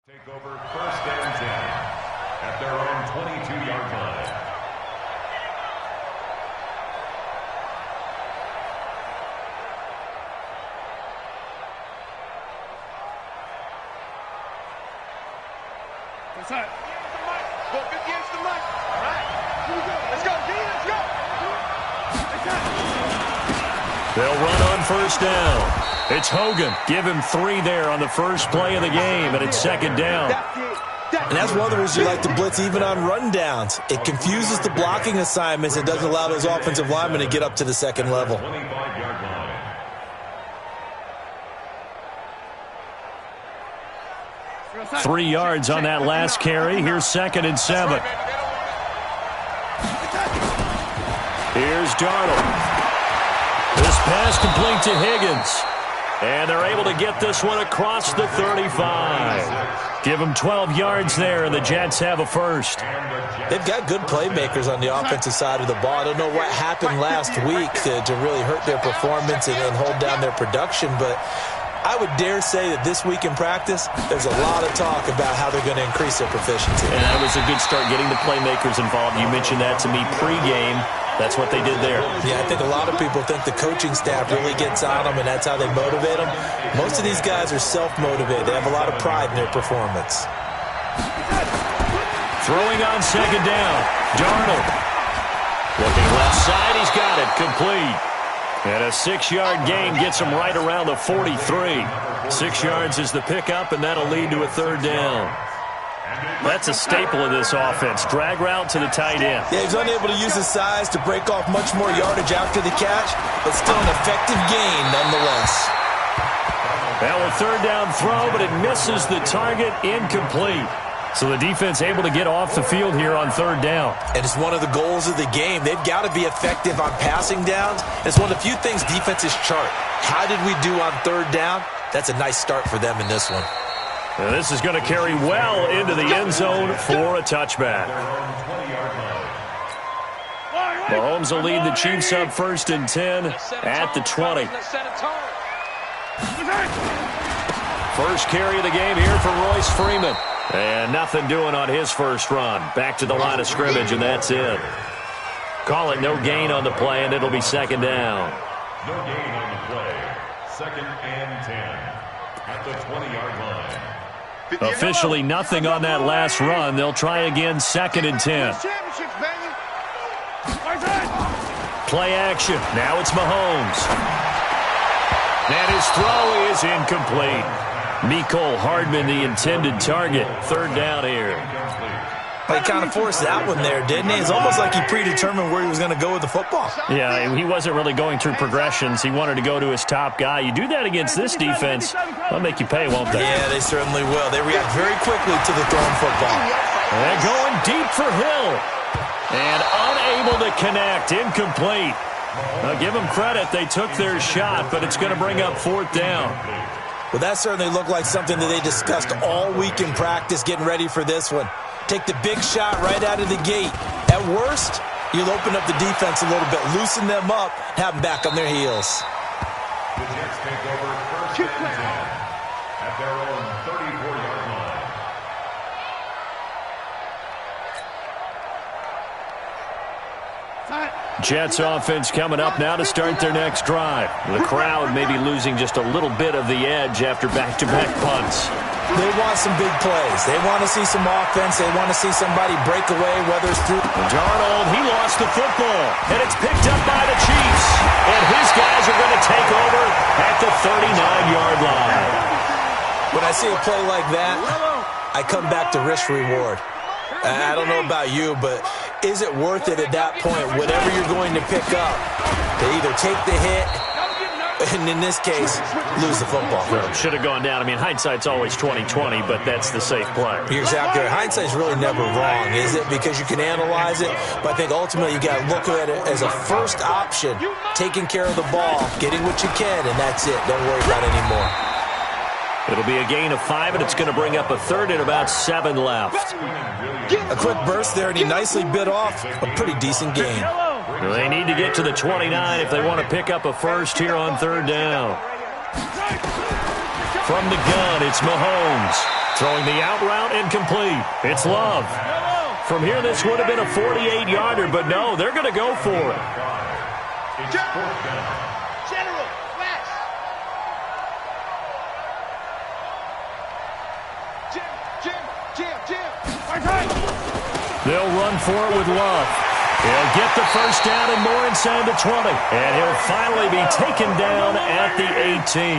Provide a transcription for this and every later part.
Take over first and 10 at their own 22-yard line. Go 50 inches to the mic. All right. Let's go, D. Let's go. They'll run on first down. It's Hogan. Give him 3 there on the first play of the game, and it's second down. And that's one of the reasons you like to blitz even on run downs. It confuses the blocking assignments. It doesn't allow those offensive linemen to get up to the second level. 25-yard line. Three yards on that last carry. Here's second and 7. Here's Darnold. This pass complete to Higgins. And they're able to get this one across the 35. Give them 12 yards there, and the Jets have a first. They've got good playmakers on the offensive side of the ball. I don't know what happened last week to really hurt their performance and hold down their production, but I would dare say that this week in practice, there's a lot of talk about how they're going to increase their proficiency. And that was a good start, getting the playmakers involved. You mentioned that to me pregame. That's what they did there. Yeah, I think a lot of people think the coaching staff really gets on them, and that's how they motivate them. Most of these guys are self-motivated. They have a lot of pride in their performance. Throwing on second down. Darnold. Looking left side. He's got it. Complete. And a 6-yard gain gets him right around the 43. 6 yards is the pickup, and that'll lead to a third down. That's a staple of this offense. Drag route to the tight end. Yeah, he's unable to use his size to break off much more yardage after the catch, but still an effective gain nonetheless. Well, a third down throw, but it misses the target. Incomplete. So the defense able to get off the field here on third down. And it's one of the goals of the game. They've got to be effective on passing downs. It's one of the few things defenses chart. How did we do on third down? That's a nice start for them in this one. And this is going to carry well into the end zone for a touchback. Mahomes will lead the Chiefs up first and 10 at the 20. First carry of the game here for Royce Freeman. And nothing doing on his first run. Back to the line of scrimmage, and that's it. Call it no gain on the play, and it'll be second down. No gain on the play. Second and 10 at the 20-yard line. Officially nothing on that last run. They'll try again second and 10. Play action. Now it's Mahomes. And his throw is incomplete. Mecole Hardman, the intended target. Third down here. He kind of forced that one there, didn't he? It's almost like he predetermined where he was going to go with the football. Yeah, he wasn't really going through progressions. He wanted to go to his top guy. You do that against this defense, they'll make you pay, won't they? Yeah, they certainly will. They react very quickly to the thrown football. And going deep for Hill. And unable to connect. Incomplete. Now, give them credit. They took their shot, but it's going to bring up fourth down. Well, that certainly looked like something that they discussed all week in practice, getting ready for this one. Take the big shot right out of the gate. At worst, you'll open up the defense a little bit, loosen them up, have them back on their heels. The Jets take over first and 10 at their own 34-yard line. Jets offense coming up now to start their next drive. The crowd may be losing just a little bit of the edge after back-to-back punts. They want some big plays. They want to see some offense. They want to see somebody break away, whether it's through. Darnold, he lost the football, and it's picked up by the Chiefs. And his guys are going to take over at the 39-yard line. When I see a play like that, I come back to risk-reward. I don't know about you, but is it worth it at that point, whatever you're going to pick up, to either take the hit, and in this case, lose the football? Should have gone down. I mean, hindsight's always 20/20, but that's the safe play. You're exactly right. Hindsight's really never wrong, is it? Because you can analyze it, but I think ultimately you got to look at it as a first option, taking care of the ball, getting what you can, and that's it. Don't worry about it anymore. It'll be a gain of 5, and it's going to bring up a third and about 7 left. A quick burst there, and he nicely bit off a pretty decent gain. They need to get to the 29 if they want to pick up a first here on third down. From the gun, it's Mahomes. Throwing the out route incomplete. It's Love. From here, this would have been a 48-yarder, but no, they're going to go for it. General, West. Jim. They'll run for it with Love. He'll get the first down and more inside the 20. And he'll finally be taken down at the 18.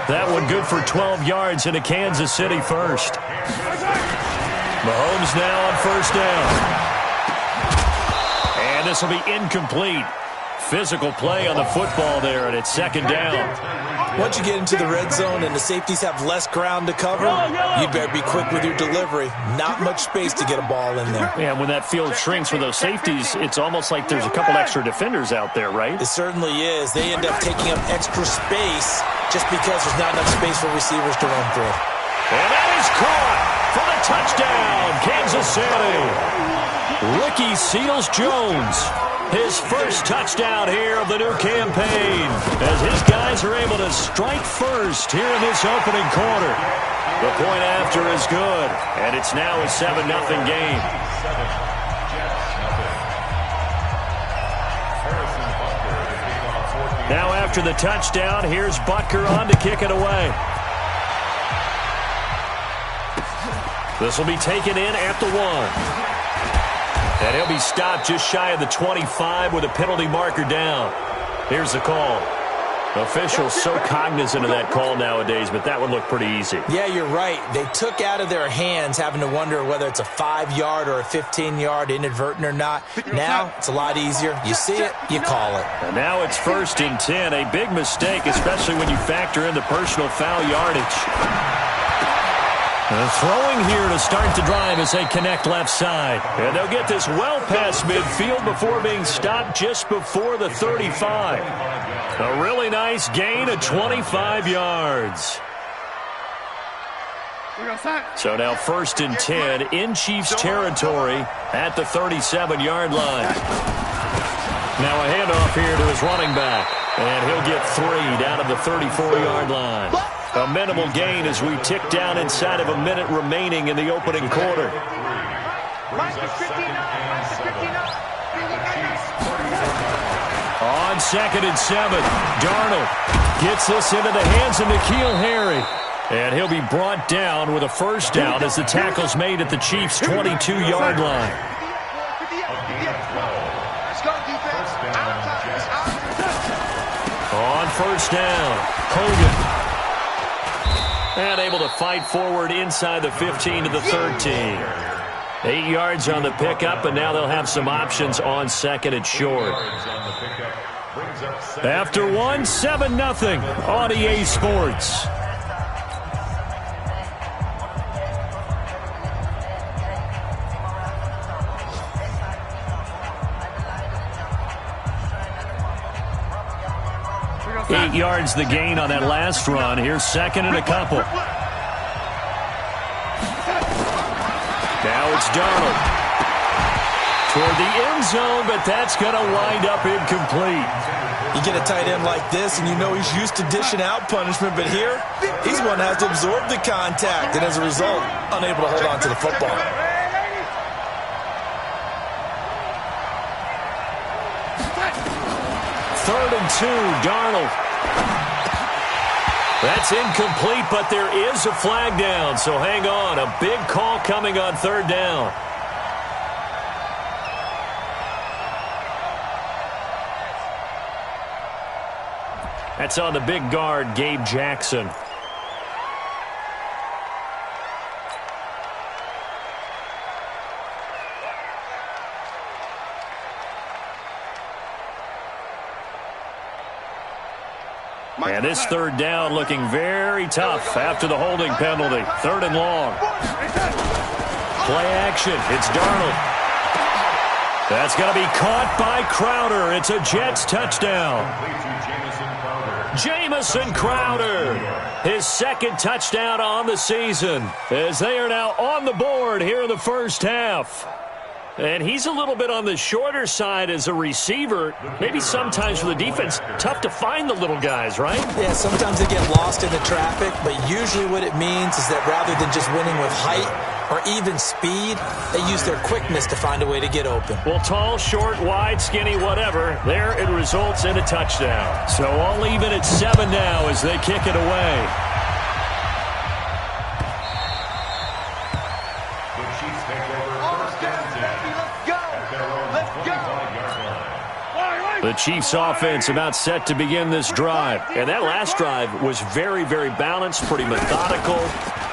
That one good for 12 yards into Kansas City first. Mahomes now on first down. And this will be incomplete. Physical play on the football there, and it's second down. Once you get into the red zone and the safeties have less ground to cover, you better be quick with your delivery. Not much space to get a ball in there. Yeah, when that field shrinks for those safeties, it's almost like there's a couple extra defenders out there, right? It certainly is. They end up taking up extra space just because there's not enough space for receivers to run through. And that is caught for the touchdown, Kansas City. Ricky Seals-Jones. His first touchdown here of the new campaign as his guys are able to strike first here in this opening quarter. The point after is good, and it's now a 7-0 game. Now after the touchdown, here's Butker on to kick it away. This will be taken in at the 1. And he'll be stopped just shy of the 25 with a penalty marker down. Here's the call. Officials so cognizant of that call nowadays, but that would look pretty easy. Yeah, you're right. They took out of their hands having to wonder whether it's a 5-yard or a 15-yard inadvertent or not. Now, it's a lot easier. You see it, you call it. And now it's 1st and 10. A big mistake, especially when you factor in the personal foul yardage. Throwing here to start the drive as they connect left side. And they'll get this well past midfield before being stopped just before the 35. A really nice gain of 25 yards. So now 1st and 10 in Chiefs territory at the 37-yard line. Now a handoff here to his running back. And he'll get 3 down at the 34-yard line. A minimal gain as we tick down inside of a minute remaining in the opening quarter. On 2nd and 7, Darnold gets this into the hands of N'Keal Harry. And he'll be brought down with a first down as the tackle's made at the Chiefs' 22-yard line. On first down, Hogan. And able to fight forward inside the 15 to the 13. 8 yards on the pickup, and now they'll have some options on 2nd and short. After 1, 7-0 on EA Sports. Eight yards the gain on that last run. Here's 2nd and a couple. Now it's Darnold. Toward the end zone, but that's going to wind up incomplete. You get a tight end like this, and you know he's used to dishing out punishment, but here, he's one that has to absorb the contact, and as a result, unable to hold on to the football. 3rd and 2, Darnold. That's incomplete, but there is a flag down, so hang on. A big call coming on 3rd down. That's on the big guard, Gabe Jackson. And this 3rd down looking very tough after the holding penalty. 3rd and long. Play action. It's Darnold. That's going to be caught by Crowder. It's a Jets touchdown. Jamison Crowder. His 2nd touchdown on the season as they are now on the board here in the first half. And he's a little bit on the shorter side as a receiver. Maybe sometimes for the defense, tough to find the little guys, right? Yeah, sometimes they get lost in the traffic, but usually what it means is that rather than just winning with height or even speed, they use their quickness to find a way to get open. Well, tall, short, wide, skinny, whatever, there it results in a touchdown. So all even at 7 now as they kick it away. The Chiefs offense about set to begin this drive. And that last drive was very, very balanced, pretty methodical.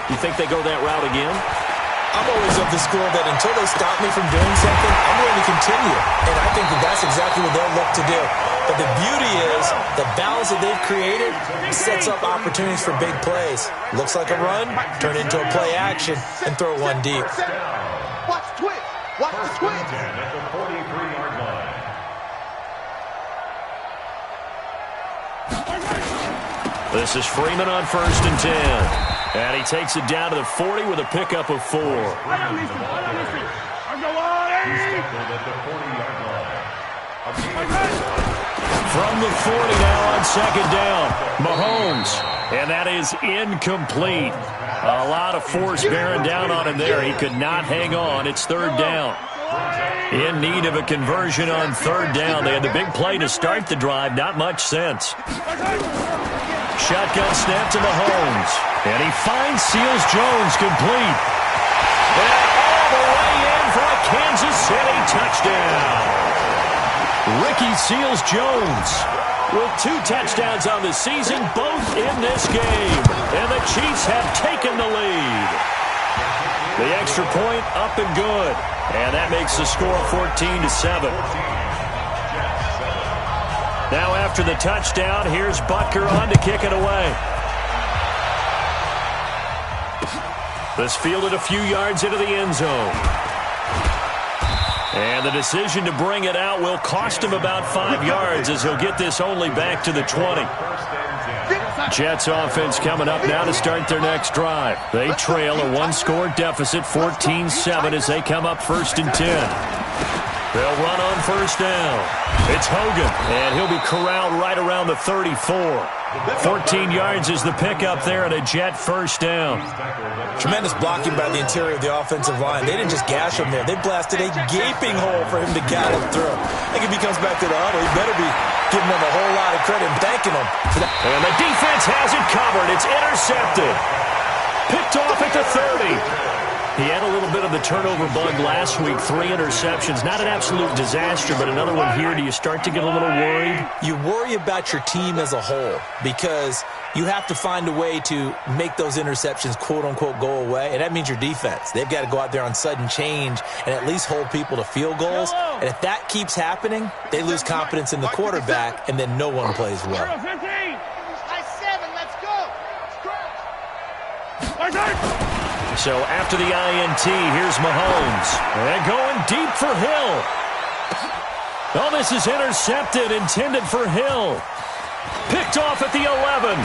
You think they go that route again? I'm always of the school that until they stop me from doing something, I'm going to continue. And I think that that's exactly what they'll look to do. But the beauty is the balance that they've created sets up opportunities for big plays. Looks like a run, turn into a play action, and throw one deep. Watch the twist. Watch the twist. At the 43-yard line. This is Freeman on 1st and 10. And he takes it down to the 40 with a pickup of 4. He's tackled at the 40-yard line. From the 40 now on 2nd down, Mahomes. And that is incomplete. A lot of force bearing down on him there. He could not hang on. It's 3rd down. In need of a conversion on 3rd down. They had the big play to start the drive. Not much sense. Shotgun snap to Mahomes. And he finds Seals-Jones complete. And all the way in for a Kansas City touchdown. Ricky Seals-Jones with 2 touchdowns on the season, both in this game. And the Chiefs have taken the lead. The extra point up and good. And that makes the score 14-7. Now after the touchdown, here's Butker on to kick it away. This fielded a few yards into the end zone. And the decision to bring it out will cost him about 5 yards as he'll get this only back to the 20. Jets offense coming up now to start their next drive. They trail a 1-score deficit, 14-7 as they come up 1st and 10. They'll run on 1st down. It's Hogan, and he'll be corralled right around the 34. 14 yards is the pickup there and a Jet 1st down. Tremendous blocking by the interior of the offensive line. They didn't just gash him there. They blasted a gaping hole for him to gallop through. I think if he comes back to the huddle, he better be giving them a whole lot of credit and thanking them for that. And the defense has it covered. It's intercepted. Picked off at the 30. He had a little bit of the turnover bug last week, 3 interceptions. Not an absolute disaster, but another one here. Do you start to get a little worried? You worry about your team as a whole because you have to find a way to make those interceptions, quote-unquote, go away, and that means your defense. They've got to go out there on sudden change and at least hold people to field goals, and if that keeps happening, they lose confidence in the quarterback, and then no one plays well. So after the INT, here's Mahomes. And going deep for Hill. Oh, this is intercepted, intended for Hill. Picked off at the 11.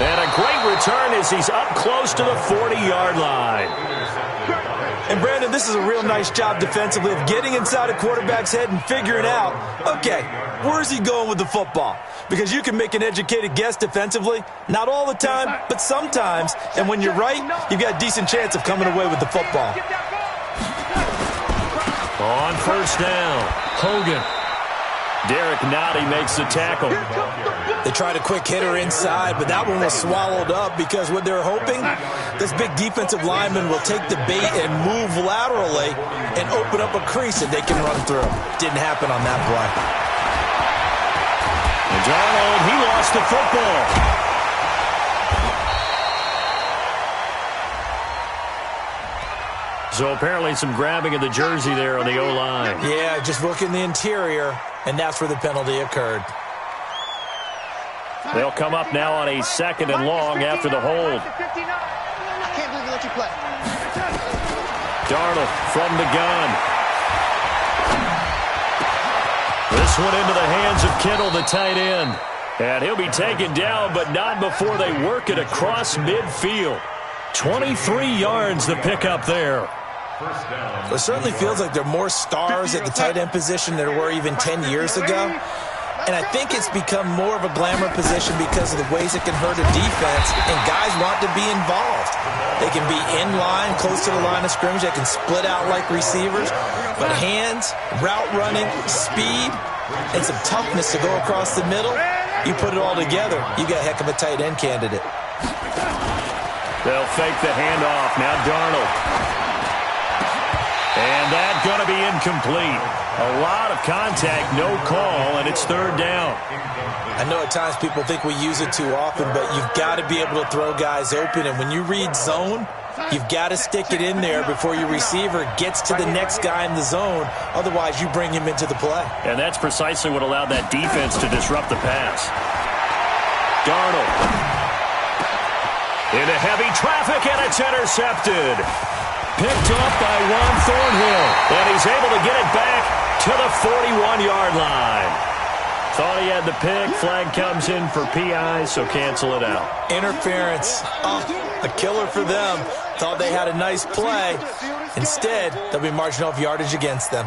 And a great return as he's up close to the 40-yard line. And, Brandon, this is a real nice job defensively of getting inside a quarterback's head and figuring out, okay, where's he going with the football? Because you can make an educated guess defensively, not all the time, but sometimes. And when you're right, you've got a decent chance of coming away with the football. On 1st down, Hogan. Derek Nottie makes the tackle. They tried a quick hitter inside, but that one was swallowed up because what they're hoping, this big defensive lineman will take the bait and move laterally and open up a crease that they can run through. Didn't happen on that play. And Darnold, he lost the football. So apparently some grabbing of the jersey there on the O-line. Yeah, just look in the interior, and that's where the penalty occurred. They'll come up now on a 2nd and long after the hold. I can't believe they let you play. Darnold from the gun. This one into the hands of Kittle, the tight end. And he'll be taken down, but not before they work it across midfield. 23 yards the pickup there. First down. It certainly feels like there are more stars at the tight end position than there were even 10 years ago. And I think it's become more of a glamour position because of the ways it can hurt a defense, and guys want to be involved. They can be in line, close to the line of scrimmage. They can split out like receivers. But hands, route running, speed, and some toughness to go across the middle, you put it all together, you got a heck of a tight end candidate. They'll fake the handoff. Now Darnold. And that's going to be incomplete. A lot of contact, no call, and it's third down. I know at times people think we use it too often, but you've got to be able to throw guys open. And when you read zone, you've got to stick it in there before your receiver gets to the next guy in the zone. Otherwise, you bring him into the play. And that's precisely what allowed that defense to disrupt the pass. Darnold. Into heavy traffic, and it's intercepted. Picked up by Juan Thornhill, and he's able to get it back to the 41-yard line. Thought he had the pick. Flag comes in for PI, so cancel it out. Interference. Oh, a killer for them. Thought they had a nice play. Instead, they'll be marching off yardage against them.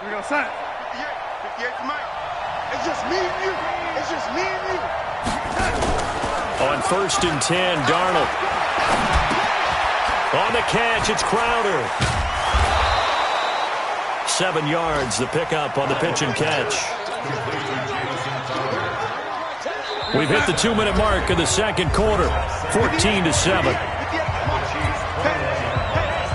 We're going to sign. It's just me and you. It's just me and you. On 1st and 10, Darnold. On the catch, it's Crowder. 7 yards, the pickup on the pitch and catch. We've hit the 2-minute mark of the second quarter, 14-7.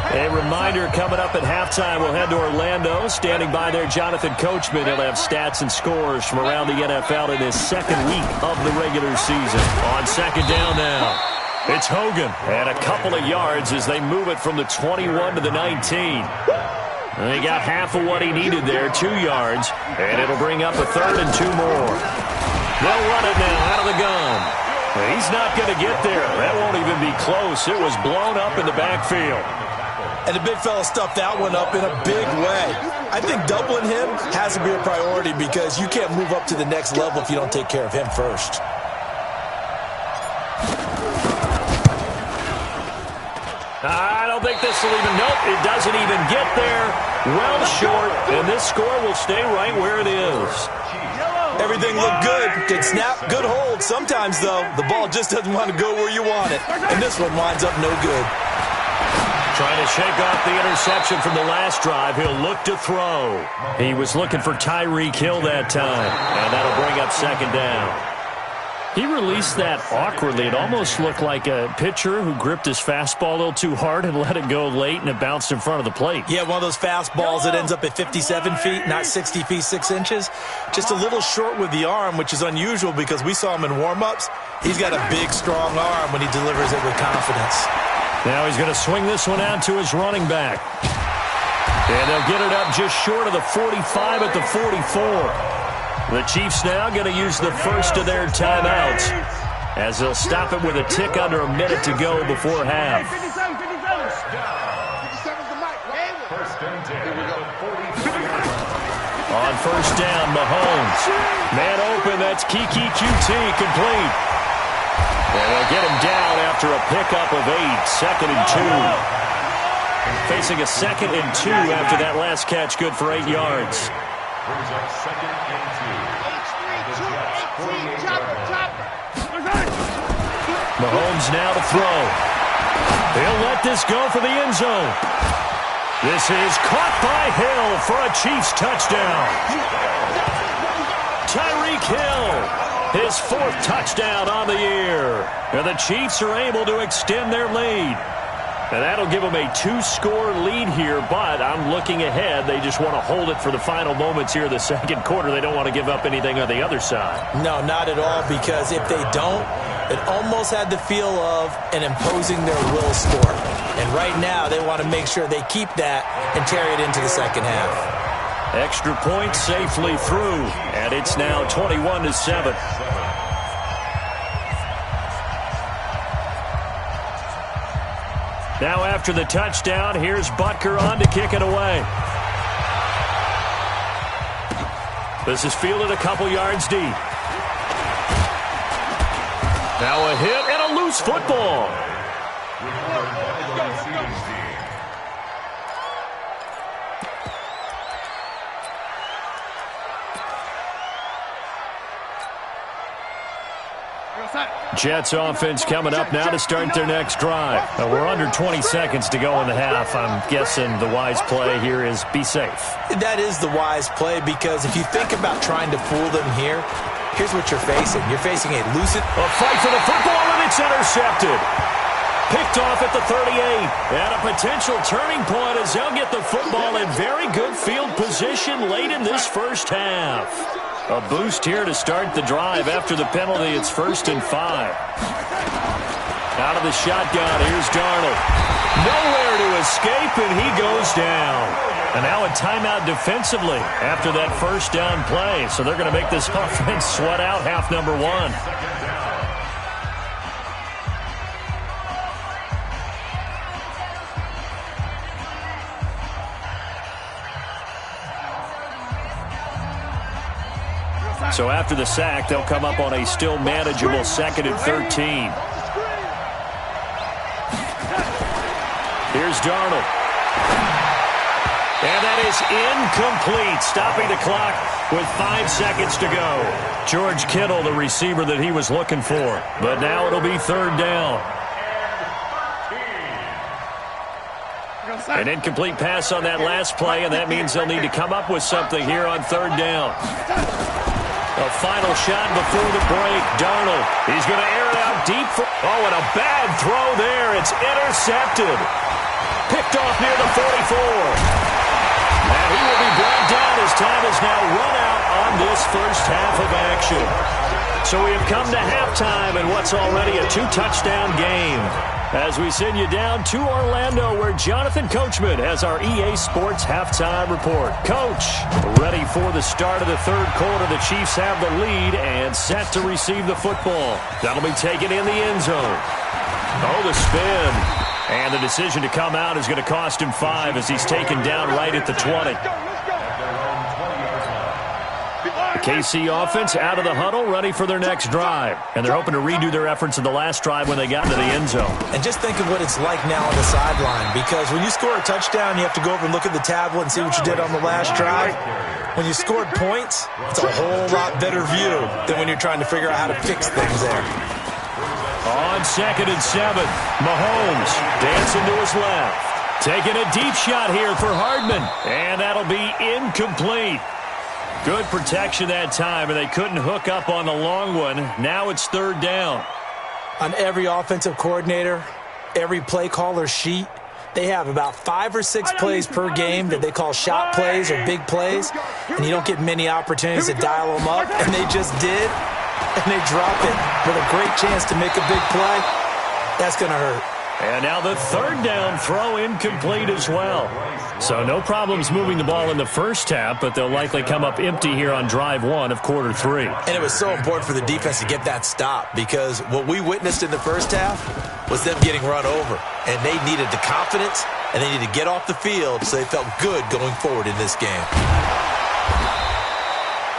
A reminder, coming up at halftime, we'll head to Orlando. Standing by there, Jonathan Coachman. He'll have stats and scores from around the NFL in his second week of the regular season. On second down now, it's Hogan. And a couple of yards as they move it from the 21 to the 19. And he got half of what he needed there, 2 yards. And it'll bring up a 3rd and 2 more. They'll run it now out of the gun. He's not going to get there. That won't even be close. It was blown up in the backfield. And the big fella stuffed that one up in a big way. I think doubling him has to be a priority because you can't move up to the next level if you don't take care of him first. I don't think this will even, nope, it doesn't even get there. Well short, and this score will stay right where it is. Everything looked good. Good snap, good hold. Sometimes, though, the ball just doesn't want to go where you want it. And this one winds up no good. Trying to shake off the interception from the last drive. He'll look to throw. He was looking for Tyreek Hill that time, and that'll bring up second down. He released that awkwardly. It almost looked like a pitcher who gripped his fastball a little too hard and let it go late, and it bounced in front of the plate. Yeah, one of those fastballs that ends up at 57 feet, not 60 feet, 6 inches. Just a little short with the arm, which is unusual because we saw him in warm-ups. He's got a big, strong arm when he delivers it with confidence. Now he's going to swing this one out to his running back. And they'll get it up just short of the 45 at the 44. The Chiefs now going to use the first of their timeouts as they'll stop it with a tick under a minute to go before half. On first down, Mahomes. Man open, that's Kiki QT, complete. And they'll get him down after a pickup of 8, 2nd and 2. Facing a 2nd and 2 after that last catch, good for 8 yards. Brings up 2nd and 2. Mahomes now to throw. He'll let this go for the end zone. This is caught by Hill for a Chiefs touchdown. Tyreek Hill, his 4th touchdown on the year. And the Chiefs are able to extend their lead. And that'll give them a 2-score lead here, but I'm looking ahead. They just want to hold it for the final moments here of the second quarter. They don't want to give up anything on the other side. No, not at all, because if they don't, it almost had the feel of an imposing their will score. And right now, they want to make sure they keep that and carry it into the second half. Extra point safely through, and it's now 21-7. Now after the touchdown, here's Butker on to kick it away. This is fielded a couple yards deep. Now a hit and a loose football. Jets offense coming up now to start their next drive. We're under 20 seconds to go in the half. I'm guessing the wise play here is be safe. That is the wise play, because if you think about trying to fool them here, here's what you're facing. You're facing a lucid... A fight for the football, and it's intercepted. Picked off at the 38. And a potential turning point as they'll get the football in very good field position late in this first half. A boost here to start the drive after the penalty. It's 1st and 5. Out of the shotgun, here's Darnold. Nowhere to escape, and he goes down. And now a timeout defensively after that first down play. So they're going to make this offense sweat out half number 1. So after the sack, they'll come up on a still manageable 2nd and 13. Here's Darnold. And that is incomplete, stopping the clock with 5 seconds to go. George Kittle, the receiver that he was looking for. But now it'll be 3rd down. An incomplete pass on that last play, and that means they'll need to come up with something here on 3rd down. A final shot before the break. Darnold, he's going to air it out deep. Oh, and a bad throw there. It's intercepted. Picked off near the 44. And he will be brought down as time is now run out on this first half of action. So we have come to halftime in what's already a 2-touchdown game. As we send you down to Orlando, where Jonathan Coachman has our EA Sports halftime report. Coach, ready for the start of the 3rd quarter. The Chiefs have the lead and set to receive the football. That'll be taken in the end zone. Oh, the spin. And the decision to come out is going to cost him 5 as he's taken down right at the 20. The KC offense out of the huddle, ready for their next drive. And they're hoping to redo their efforts in the last drive when they got into the end zone. And just think of what it's like now on the sideline, because when you score a touchdown, you have to go over and look at the tablet and see what you did on the last drive. When you scored points, it's a whole lot better view than when you're trying to figure out how to fix things there. On 2nd and 7, Mahomes dancing to his left. Taking a deep shot here for Hardman. And that'll be incomplete. Good protection that time, and they couldn't hook up on the long one. Now it's 3rd down. On every offensive coordinator, every play caller sheet, they have about 5 or 6 plays per game that they call shot plays or big plays, and you don't get many opportunities to dial them up, and they just did, and they drop it with a great chance to make a big play. That's going to hurt. And now the 3rd down throw incomplete as well. So no problems moving the ball in the first half, but they'll likely come up empty here on drive 1 of quarter 3. And it was so important for the defense to get that stop, because what we witnessed in the first half was them getting run over. And they needed the confidence, and they needed to get off the field so they felt good going forward in this game.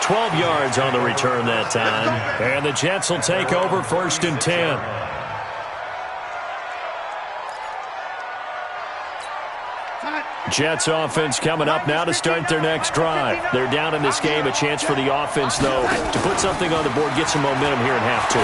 12 yards on the return that time. And the Jets will take over 1st and 10. Jets offense coming up now to start their next drive. They're down in this game. A chance for the offense, though, to put something on the board, get some momentum here in half 2.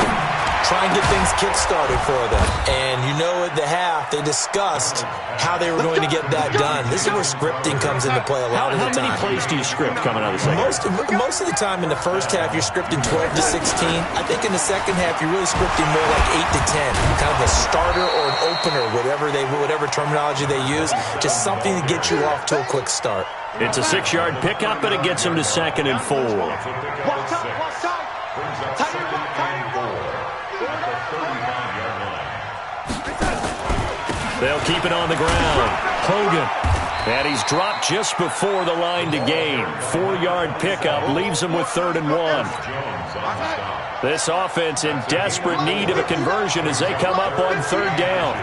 Try and get things kick-started for them. And you know at the half, they discussed how they were going to get that done. This is where scripting comes into play a lot of the time. How many plays do you script coming out of the second? Most of the time in the first half, you're scripting 12 to 16. I think in the second half, you're really scripting more like 8 to 10. Kind of a starter or an opener, whatever terminology they use. Just something to get you off to a quick start. It's a 6-yard pickup, and it gets them to 2nd and 4. They'll keep it on the ground. Hogan. And he's dropped just before the line to gain. 4-yard pickup leaves him with 3rd and 1. This offense in desperate need of a conversion as they come up on 3rd down.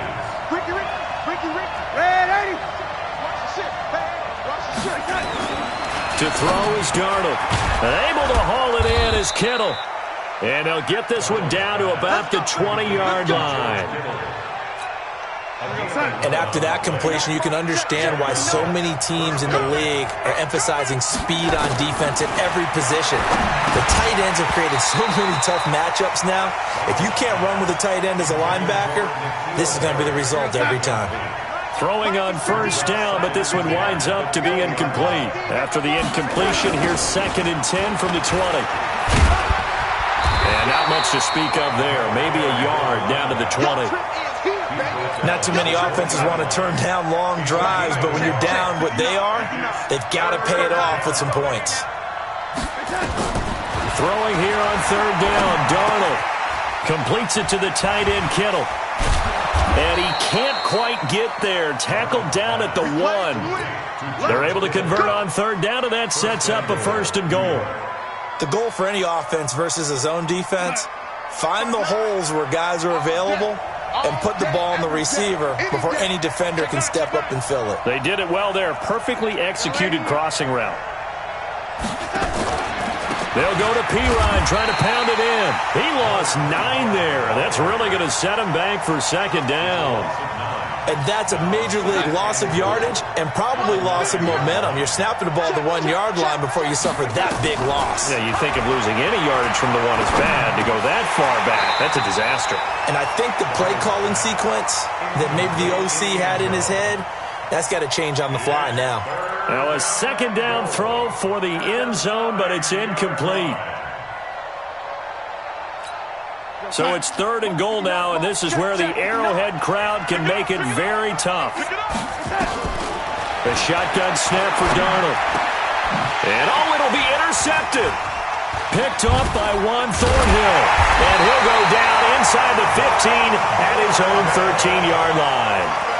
To throw is Darnold. Able to haul it in is Kittle. And they'll get this one down to about the 20-yard line. And after that completion, you can understand why so many teams in the league are emphasizing speed on defense at every position. The tight ends have created so many tough matchups now. If you can't run with a tight end as a linebacker, this is going to be the result every time. Throwing on first down, but this one winds up to be incomplete. After the incompletion, here's 2nd and 10 from the 20. And not much to speak of there. Maybe a yard down to the 20. Not too many offenses want to turn down long drives, but when you're down what they are, they've got to pay it off with some points. Throwing here on 3rd down, Darnold completes it to the tight end, Kittle. And he can't quite get there. Tackled down at the 1. They're able to convert on 3rd down, and that sets up a 1st and goal. The goal for any offense versus a zone defense, find the holes where guys are available and put the ball on the receiver before any defender can step up and fill it. They did it well there. Perfectly executed crossing route. They'll go to Pirine, trying to pound it in. He lost 9 there. That's really going to set him back for 2nd down. And that's a major league loss of yardage and probably loss of momentum. You're snapping the ball to the 1-yard line before you suffer that big loss. Yeah, you think of losing any yardage from the 1 is bad. To go that far back, that's a disaster. And I think the play calling sequence that maybe the OC had in his head, that's got to change on the fly now. Now a 2nd down throw for the end zone, but it's incomplete. So it's 3rd and goal now, and this is where the Arrowhead crowd can make it very tough. The shotgun snap for Darnold. And it'll be intercepted. Picked off by Juan Thornhill. And he'll go down inside the 15 at his own 13-yard line.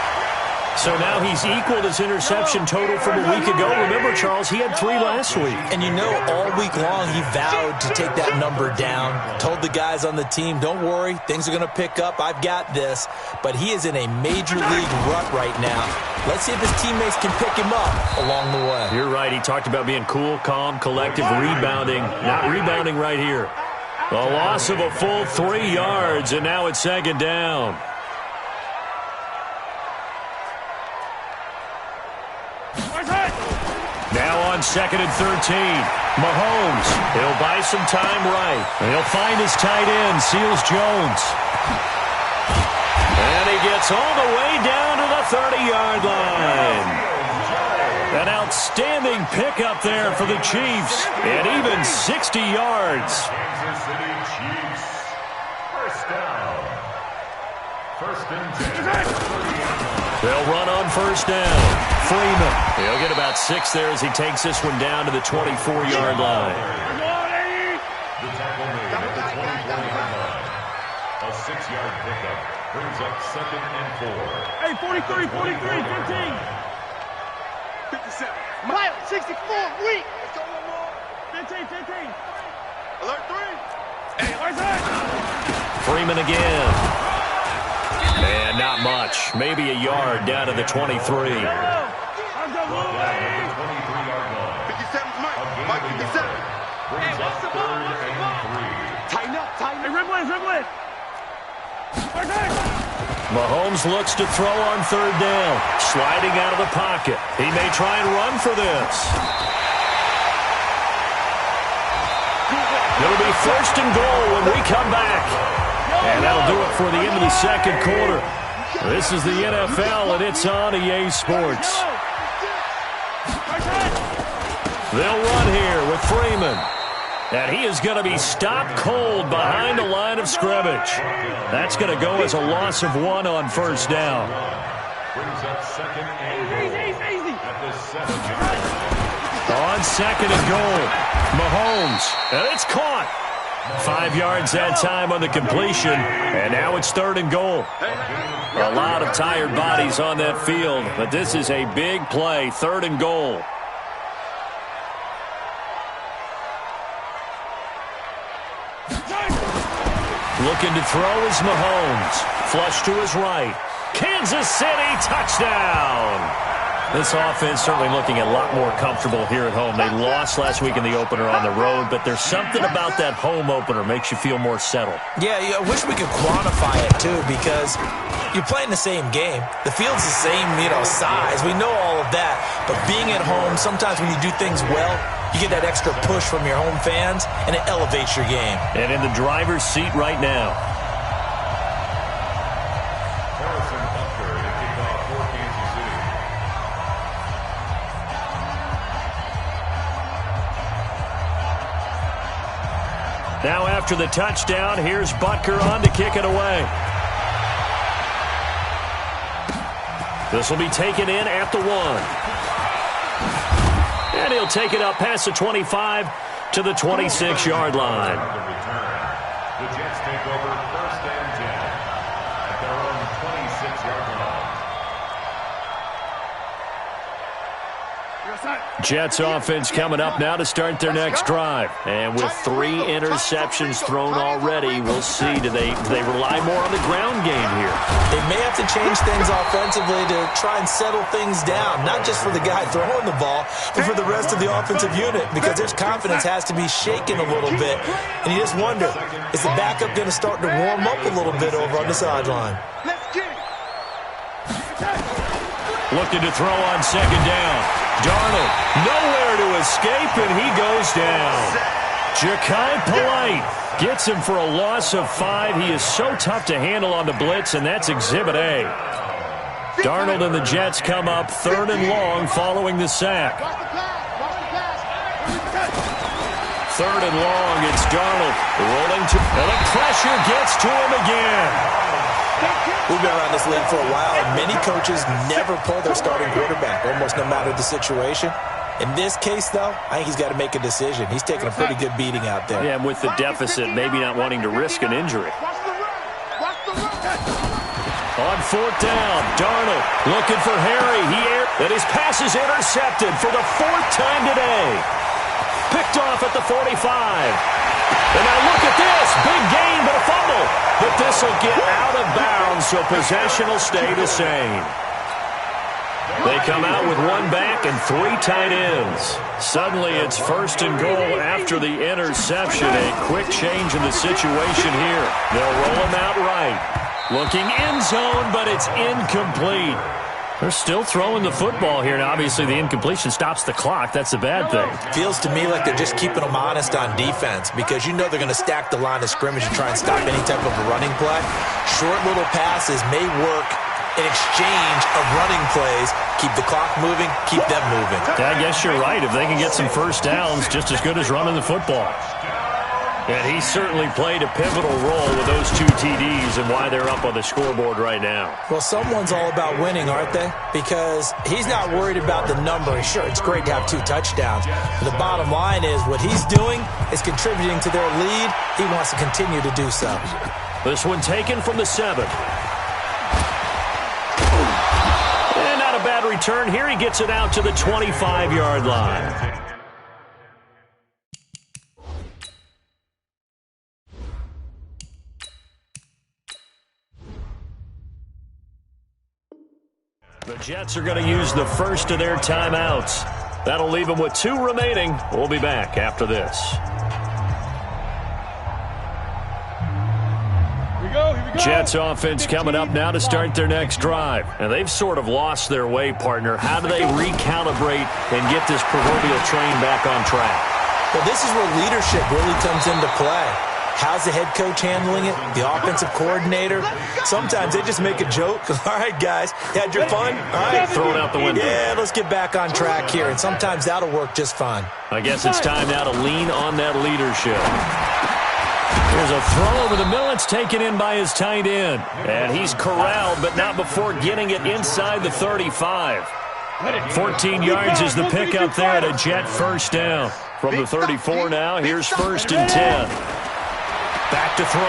So now he's equaled his interception total from a week ago. Remember, Charles, he had 3 last week. And you know, all week long he vowed to take that number down. Told the guys on the team, don't worry, things are going to pick up. I've got this. But he is in a major league rut right now. Let's see if his teammates can pick him up along the way. You're right. He talked about being cool, calm, collective, rebounding. Not rebounding right here. A loss of a full 3 yards, and now it's 2nd down. Now on 2nd and 13. Mahomes, he'll buy some time right. He'll find his tight end, Seals Jones. And he gets all the way down to the 30-yard line. An outstanding pickup there for the Chiefs. And even 60 yards. Kansas City Chiefs. 1st down. 1st and 10. They'll run on 1st down. Freeman. He'll get about 6 there as he takes this one down to the 24-yard line. The tackle made at the 24-yard line. A 6-yard pickup brings up 2nd and 4. Hey, 43, 43, 15. 57. Mile, 64, weak. Let's go one more. 15, 15. Alert 3. Hey, alert 3. Freeman again. And not much. Maybe a yard down to the 23. 23-yard line. 57's Mike 57. Brings up 3rd and 3. Tighten up, tighten up. Hey, Rimlin. Mahomes looks to throw on 3rd down. Sliding out of the pocket. He may try and run for this. It'll be 1st and goal when we come back. And that'll do it for the end of the 2nd quarter. This is the NFL, and it's on EA Sports. They'll run here with Freeman. And he is going to be stopped cold behind the line of scrimmage. That's going to go as a loss of 1 on 1st down. Brings up 2nd and goal at the 7-yard line. On 2nd and goal, Mahomes. And it's caught. 5 yards that time on the completion, and now it's 3rd and goal. A lot of tired bodies on that field, but this is a big play, 3rd and goal. Looking to throw is Mahomes. Flush to his right. Kansas City touchdown. This offense certainly looking a lot more comfortable here at home. They lost last week in the opener on the road, but there's something about that home opener makes you feel more settled. Yeah, I wish we could quantify it, too, because you're playing the same game. The field's the same, size. We know all of that. But being at home, sometimes when you do things well, you get that extra push from your home fans, and it elevates your game. And in the driver's seat right now. Now after the touchdown, here's Butker on to kick it away. This will be taken in at the 1. And he'll take it up past the 25 to the 26-yard line. The Jets take over 1st and 10 at their own 26-yard line. Jets offense coming up now to start their next drive. And with 3 interceptions thrown already, we'll see. Do they rely more on the ground game here? They may have to change things offensively to try and settle things down, not just for the guy throwing the ball, but for the rest of the offensive unit, because their confidence has to be shaken a little bit. And you just wonder, is the backup going to start to warm up a little bit over on the sideline? Looking to throw on 2nd down. Darnold, nowhere to escape, and he goes down. Ja'Kai Polite gets him for a loss of 5. He is so tough to handle on the blitz, and that's Exhibit A. Darnold and the Jets come up 3rd and long following the sack. 3rd and long, it's Darnold rolling to, and the pressure gets to him again. We've been around this league for a while, and many coaches never pull their starting quarterback, almost no matter the situation. In this case, though, I think he's got to make a decision. He's taking a pretty good beating out there. Yeah, and with the deficit, maybe not wanting to risk an injury. On 4th down, Darnold looking for Harry. And his pass is intercepted for the 4th time today. Picked off at the 45. And now look at this. Big gain, but a fumble. But this will get out of bounds, so possession will stay the same. They come out with 1 back and 3 tight ends. Suddenly it's 1st and goal after the interception. A quick change in the situation here. They'll roll him out right. Looking end zone, but it's incomplete. They're still throwing the football here. Now, obviously, the incompletion stops the clock. That's a bad thing. Feels to me like they're just keeping them honest on defense, because you know they're going to stack the line of scrimmage and try and stop any type of a running play. Short little passes may work in exchange of running plays. Keep the clock moving, keep them moving. Yeah, I guess you're right. If they can get some first downs, just as good as running the football. And he certainly played a pivotal role with those 2 TDs and why they're up on the scoreboard right now. Well, someone's all about winning, aren't they? Because he's not worried about the number. Sure, it's great to have 2 touchdowns. But the bottom line is what he's doing is contributing to their lead. He wants to continue to do so. This one taken from the 7. And not a bad return here. He gets it out to the 25-yard line. The Jets are going to use the first of their timeouts. That'll leave them with 2 remaining. We'll be back after this. Here we go. Jets offense coming up now to start their next drive. And they've sort of lost their way, partner. How do they recalibrate and get this proverbial train back on track? Well, this is where leadership really comes into play. How's the head coach handling it? The offensive coordinator? Sometimes they just make a joke. All right, guys, had your fun? All right. Throw it out the window. Yeah, let's get back on track here. And sometimes that'll work just fine. I guess it's time now to lean on that leadership. Here's a throw over the middle. It's taken in by his tight end. And he's corralled, but not before getting it inside the 35. 14 yards is the pickup there at a Jet first down. From the 34 now, here's 1st and 10. Back to throw.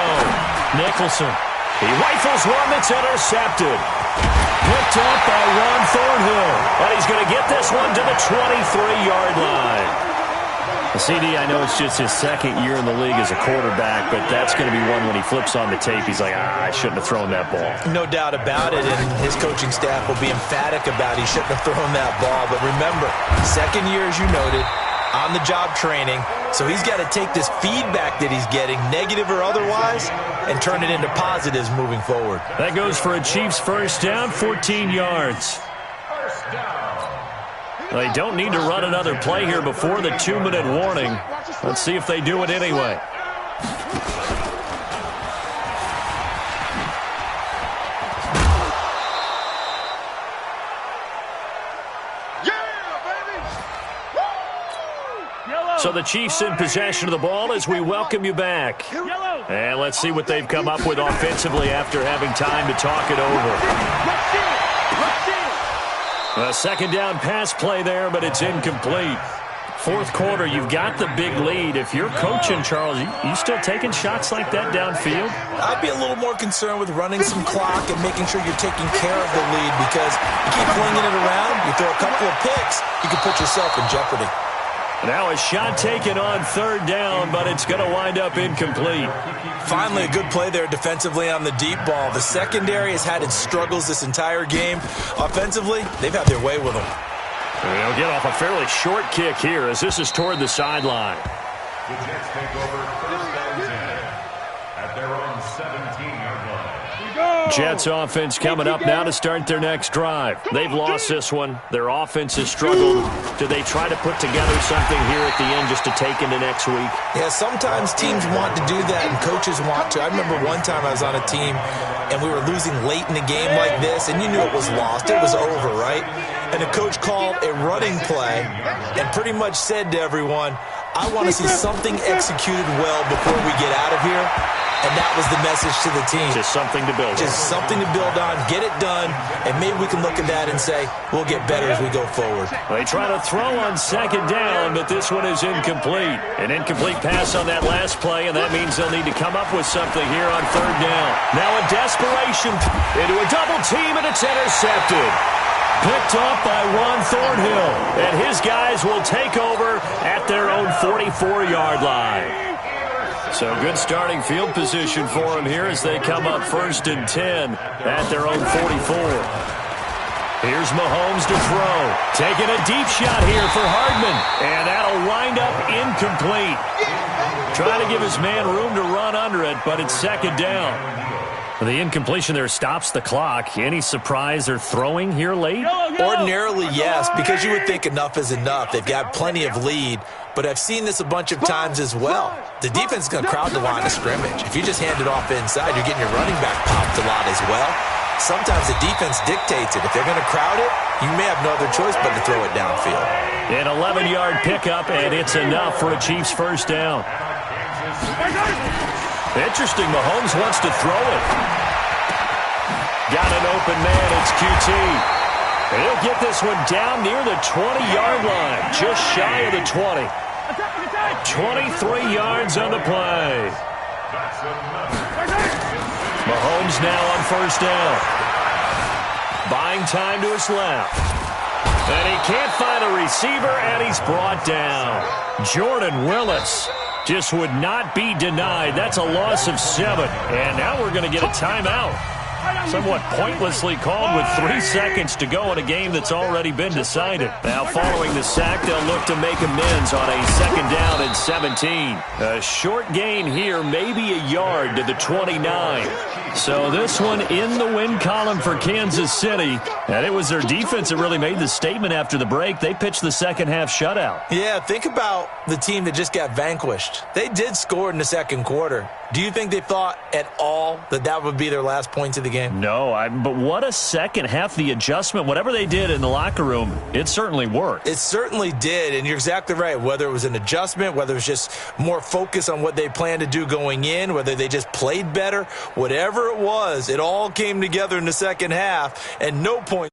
Nicholson. He rifles one that's intercepted. Picked up by Ron Thornhill. And he's going to get this one to the 23-yard line. CD, I know it's just his second year in the league as a quarterback, but that's going to be one when he flips on the tape, he's like, I shouldn't have thrown that ball. No doubt about it, and his coaching staff will be emphatic about he shouldn't have thrown that ball. But remember, second year, as you noted, on-the-job training, so he's got to take this feedback that he's getting, negative or otherwise, and turn it into positives moving forward. That goes for a Chiefs first down, 14 yards. They don't need to run another play here before the 2-minute warning. Let's see if they do it anyway. So the Chiefs in possession of the ball as we welcome you back. And let's see what they've come up with offensively after having time to talk it over. A second down pass play there, but it's incomplete. Fourth quarter, you've got the big lead. If you're coaching, Charles, you still taking shots like that downfield? I'd be a little more concerned with running some clock and making sure you're taking care of the lead, because you keep flinging it around, you throw a couple of picks, you can put yourself in jeopardy. Now a shot taken on third down, but it's going to wind up incomplete. Finally, a good play there defensively on the deep ball. The secondary has had its struggles this entire game. Offensively, they've had their way with them. They'll get off a fairly short kick here as this is toward the sideline. The Jets take over first and 10 at their own 17-yard line. Jets offense coming up now to start their next drive. They've lost this one. Their offense has struggled. Do they try to put together something here at the end just to take into next week? Yeah, sometimes teams want to do that and coaches want to. I remember one time I was on a team and we were losing late in the game like this, and you knew it was lost. It was over, right? And the coach called a running play and pretty much said to everyone, I want to see something executed well before we get out of here. And that was the message to the team. Just something to build on. Just something to build on, get it done, and maybe we can look at that and say, we'll get better as we go forward. They try to throw on second down, but this one is incomplete. An incomplete pass on that last play, and that means they'll need to come up with something here on third down. Now a desperation into a double team, and it's intercepted. Picked off by Juan Thornhill, and his guys will take over at their own 44-yard line. So good starting field position for them here as they come up first and 10 at their own 44. Here's Mahomes to throw. Taking a deep shot here for Hardman, and that'll wind up incomplete. Trying to give his man room to run under it, but it's second down. The incompletion there stops the clock. Any surprise they're throwing here late? Ordinarily, yes, because you would think enough is enough. They've got plenty of lead, but I've seen this a bunch of times as well. The defense is going to crowd the line of scrimmage. If you just hand it off inside, you're getting your running back popped a lot as well. Sometimes the defense dictates it. If they're going to crowd it, you may have no other choice but to throw it downfield. An 11-yard pickup, and it's enough for a Chiefs first down. Interesting, Mahomes wants to throw it. Got an open man, it's QT. And he'll get this one down near the 20-yard line, just shy of the 20. 23 yards on the play. Mahomes now on first down. Buying time to his left. And he can't find a receiver, and he's brought down. Jordan Willis just would not be denied. That's a loss of 7. And now we're going to get a timeout. Somewhat pointlessly called with 3 seconds to go in a game that's already been decided. Now following the sack, they'll look to make amends on a second down and 17. A short gain here, maybe a yard to the 29. So this one in the win column for Kansas City. And it was their defense that really made the statement after the break. They pitched the second half shutout. Yeah, think about the team that just got vanquished. They did score in the second quarter. Do you think they thought at all that that would be their last points of the game? No, but what a second half. The adjustment, whatever they did in the locker room, it certainly worked. It certainly did, and you're exactly right. Whether it was an adjustment, whether it was just more focus on what they planned to do going in, whether they just played better, whatever it was, it all came together in the second half, and no point.